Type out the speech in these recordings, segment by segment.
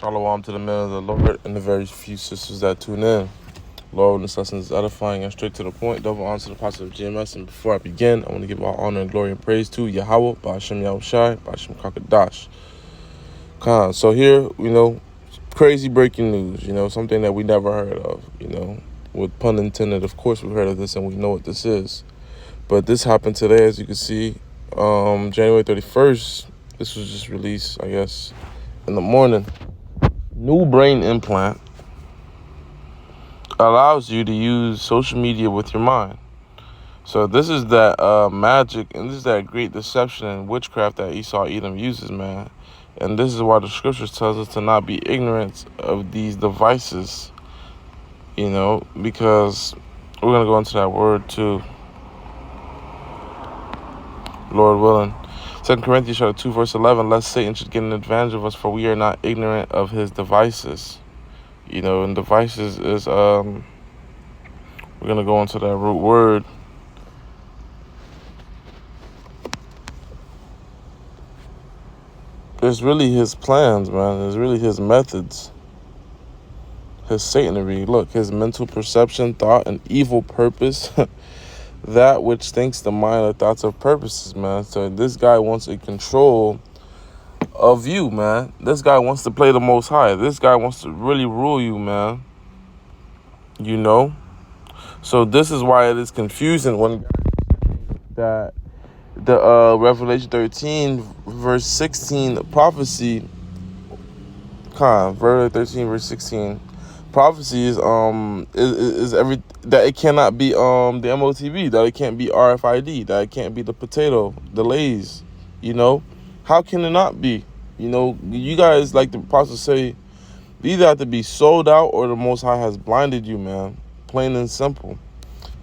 Shalom to the men of the Lord and the very few sisters that tune in. Lord, this lesson is edifying and straight to the point. Double honor to the apostle of GMS. And before I begin, I want to give all honor and glory and praise to Yahweh, Ba'ashem Yahushai, Ba'ashem Kakadash. So here, crazy breaking news, something that we never heard of, with pun intended. Of course, we heard of this and we know what this is. But this happened today, as you can see, January 31st. This was just released, I guess, in the morning. New brain implant allows you to use social media with your mind. So this is that magic, and this is that great deception and witchcraft that Esau Edom uses, man. And this is why the scriptures tells us to not be ignorant of these devices, because we're going to go into that word too, Lord willing. 2 Corinthians chapter 2, verse 11, lest Satan should get an advantage of us, for we are not ignorant of his devices. And devices is, we're going to go into that root word. It's really his plans, man. It's really his methods. His Satanery. Look, his mental perception, thought, and evil purpose. That which thinks the mind of thoughts of purposes, man. So this guy wants a control of you, man. This guy wants to play the Most High. This guy wants to really rule you, man. So this is why it is confusing when that the Revelation 13 verse 16 prophecy, Revelation 13 verse 16 prophecy is every that it cannot be the MOTV, that it can't be RFID, that it can't be the potato, the Lay's. How can it not be? You guys, like the apostles say, these have to be sold out or the Most High has blinded you, man. Plain and simple.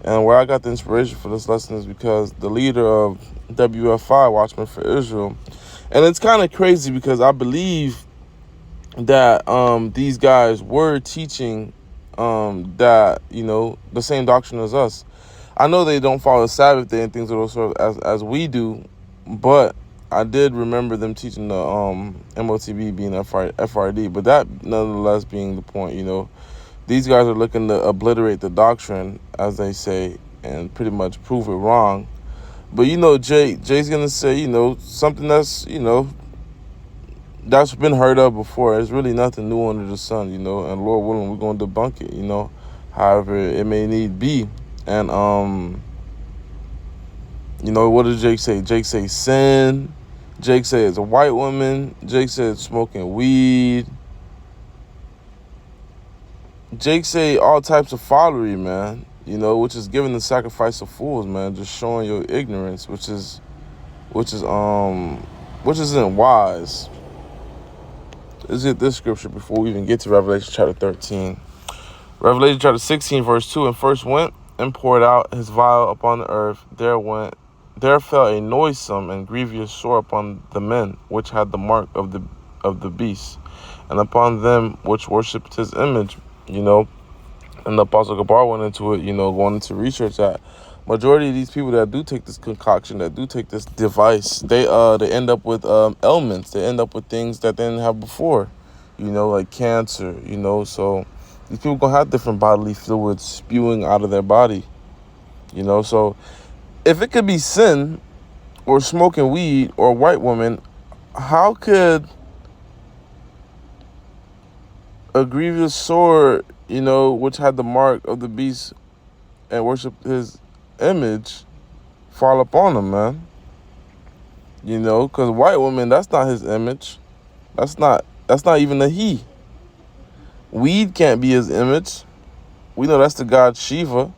And where I got the inspiration for this lesson is because the leader of WFI, Watchmen for Israel, and it's kind of crazy because I believe that these guys were teaching that, the same doctrine as us. I know they don't follow the Sabbath day and things of those sort as we do, but I did remember them teaching the MOTB being FRD, but that nonetheless being the point, these guys are looking to obliterate the doctrine, as they say, and pretty much prove it wrong. But Jay's gonna say, something that's, that's been heard of before. It's really nothing new under the sun, and Lord willing, we're gonna debunk it, however it may need be. And what did Jake say? Jake say sin. Jake said it's a white woman. Jake said smoking weed. Jake say all types of follery, man, which is giving the sacrifice of fools, man, just showing your ignorance, which isn't wise. Let's get this scripture before we even get to Revelation chapter 13. Revelation chapter 16, verse 2, and first went and poured out his vial upon the earth. There fell a noisome and grievous sore upon the men which had the mark of the beast, and upon them which worshipped his image. And the Apostle Gabar went into it, going into research that majority of these people that do take this concoction, that do take this device, they end up with ailments. They end up with things that they didn't have before, like cancer, So these people gonna have different bodily fluids spewing out of their body, So if it could be sin or smoking weed or a white woman, how could a grievous sore, which had the mark of the beast and worship his image, fall upon him, man? Because white woman, that's not his image. That's not even a he. Weed can't be his image. We know that's the god Shiva.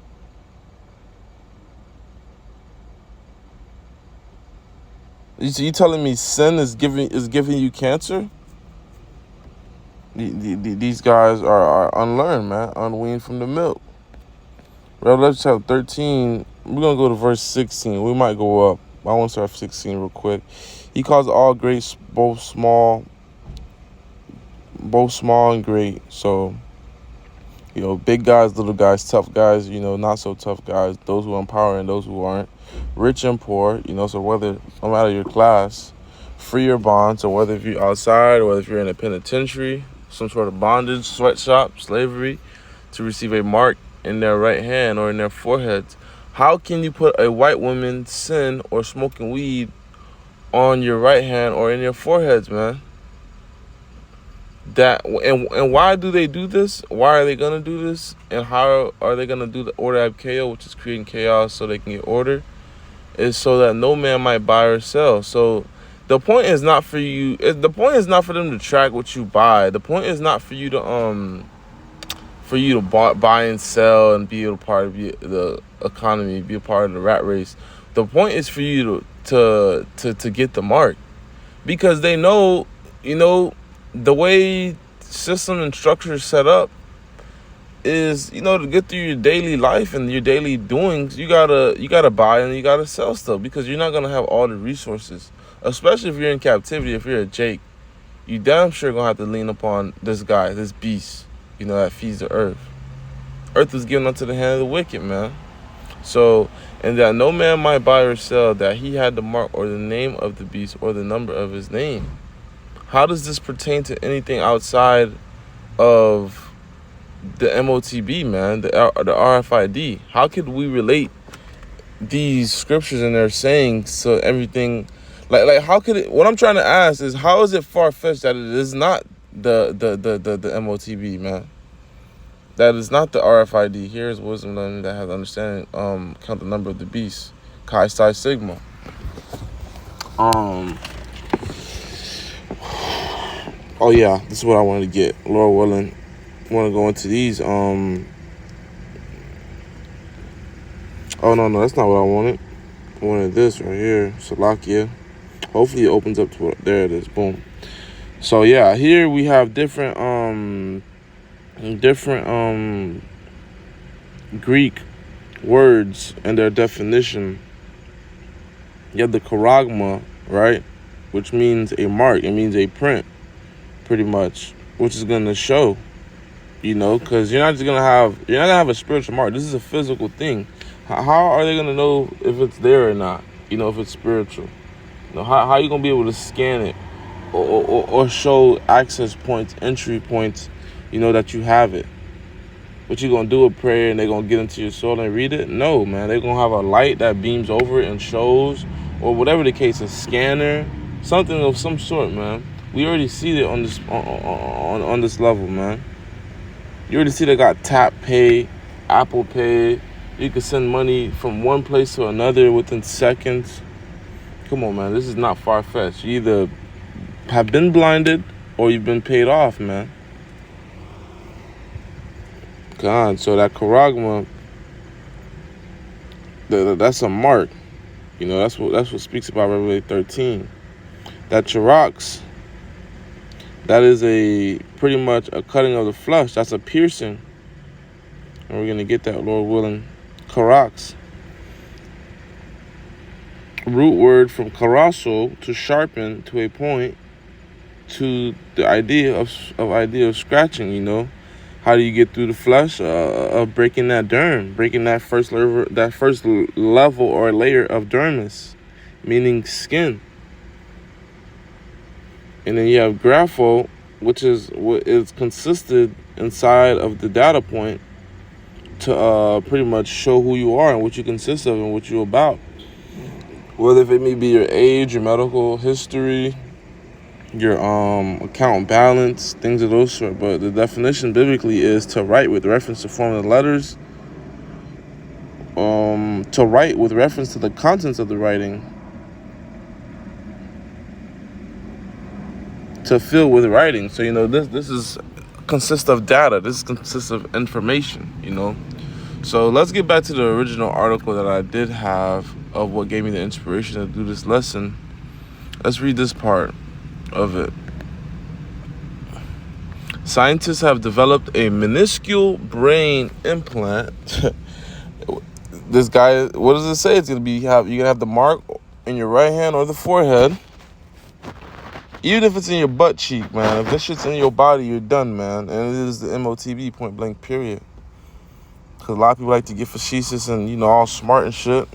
You telling me sin is giving you cancer? These guys are unlearned, man, unweaned from the milk. Revelation chapter 13, we're going to go to verse 16. We might go up. I want to start 16 real quick. He calls all great, both small and great. So, big guys, little guys, tough guys, not so tough guys, those who are empower and those who aren't, rich and poor, so whether, no matter your class, free or bond, so whether if you're outside or whether if you're in a penitentiary, some sort of bondage, sweatshop, slavery, to receive a mark in their right hand or in their foreheads. How can you put a white woman's sin or smoking weed on your right hand or in your foreheads, man? And why do they do this? Why are they gonna do this? And how are they gonna do the order ab chaos, which is creating chaos so they can get order? Is so that no man might buy or sell. So the point is not for you. The point is not for them to track what you buy. The point is not for you to buy and sell and be a part of the economy, be a part of the rat race. The point is for you to get the mark, because they know, the way system and structure is set up is, to get through your daily life and your daily doings, you gotta buy and you gotta sell stuff, because you're not gonna have all the resources, especially if you're in captivity. If you're a Jake, you damn sure gonna have to lean upon this guy, this beast, that feeds the earth. Earth was given unto the hand of the wicked, man. So, and that no man might buy or sell, that he had the mark or the name of the beast or the number of his name. How does this pertain to anything outside of the MOTB, man, the RFID? How could we relate these scriptures and their sayings so everything, like how could it? What I'm trying to ask is, how is it far-fetched that it is not the MOTB, man? That is not the RFID. Here is wisdom learning that has understanding. Count the number of the beast. Chi Psi Sigma. Oh yeah, this is what I wanted to get. Lord willing, I want to go into these. Oh no, that's not what I wanted. I wanted this right here, Salakia. Hopefully it opens up to it. There it is. Boom. So yeah, here we have different Greek words and their definition. You have the charagma, right, which means a mark. It means a print, pretty much, which is gonna show, because you're not gonna have a spiritual mark. This is a physical thing. How are they gonna know if it's there or not? If it's spiritual. How are you gonna be able to scan it or show access points, entry points, that you have it? What you gonna do a prayer and they're gonna get into your soul and read it? No, man. They're gonna have a light that beams over it and shows, or whatever the case, a scanner, something of some sort, man. We already see it on this level, man. You already see they got Tap Pay, Apple Pay. You can send money from one place to another within seconds. Come on, man. This is not far-fetched. You either have been blinded or you've been paid off, man. God, so that charagma, that's a mark. That's what speaks about Revelation 13. That charax, that is pretty much a cutting of the flesh. That's a piercing. And we're going to get that, Lord willing. Charax. Root word from karaso, to sharpen, to a point, to the idea of scratching, How do you get through the flesh? Of breaking that derm, breaking that first level or layer of dermis, meaning skin. And then you have grapho, which is what is consisted inside of the data point to pretty much show who you are and what you consist of and what you're about. Whether if it may be your age, your medical history, your account balance, things of those sort. But the definition biblically is to write with reference to form of the letters, to write with reference to the contents of the writing, to fill with writing. So this consists of data. This consists of information. So let's get back to the original article that I did have of what gave me the inspiration to do this lesson. Let's read this part of it. Scientists have developed a minuscule brain implant. This guy, what does it say? It's gonna be you're gonna have the mark in your right hand or the forehead. Even if it's in your butt cheek, man. If this shit's in your body, you're done, man. And it is the MOTB, point blank, period. Because a lot of people like to get facetious and, all smart and shit.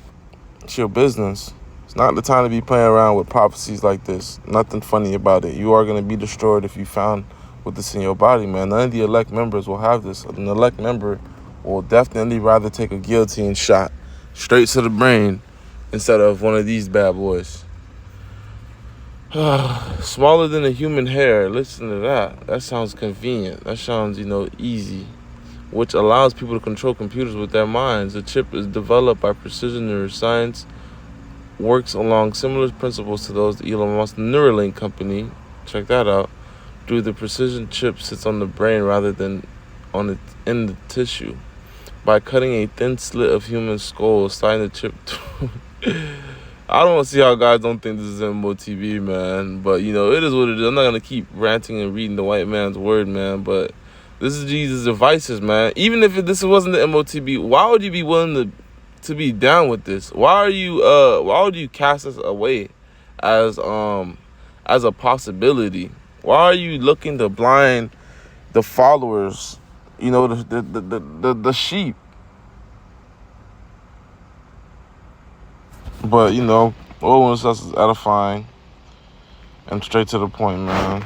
It's your business. It's not the time to be playing around with prophecies like this. Nothing funny about it. You are going to be destroyed if you found with this in your body, man. None of the elect members will have this. An elect member will definitely rather take a guillotine shot straight to the brain instead of one of these bad boys. Smaller than a human hair. Listen to that. That sounds convenient. That sounds, easy, which allows people to control computers with their minds. The chip is developed by Precision Neuroscience, works along similar principles to those of Elon Musk's Neuralink company. Check that out. The precision chip sits on the brain rather than in the tissue. By cutting a thin slit of human skull, sliding the chip through. I don't see how guys don't think this is MOTB, man. But, it is what it is. I'm not going to keep ranting and reading the white man's word, man. But this is Jesus' devices, man. Even if this wasn't the MOTB, why would you be willing to be down with this? Why would you cast us away as a possibility? Why are you looking to blind the followers, the sheep? But, all one is edifying and straight to the point, man.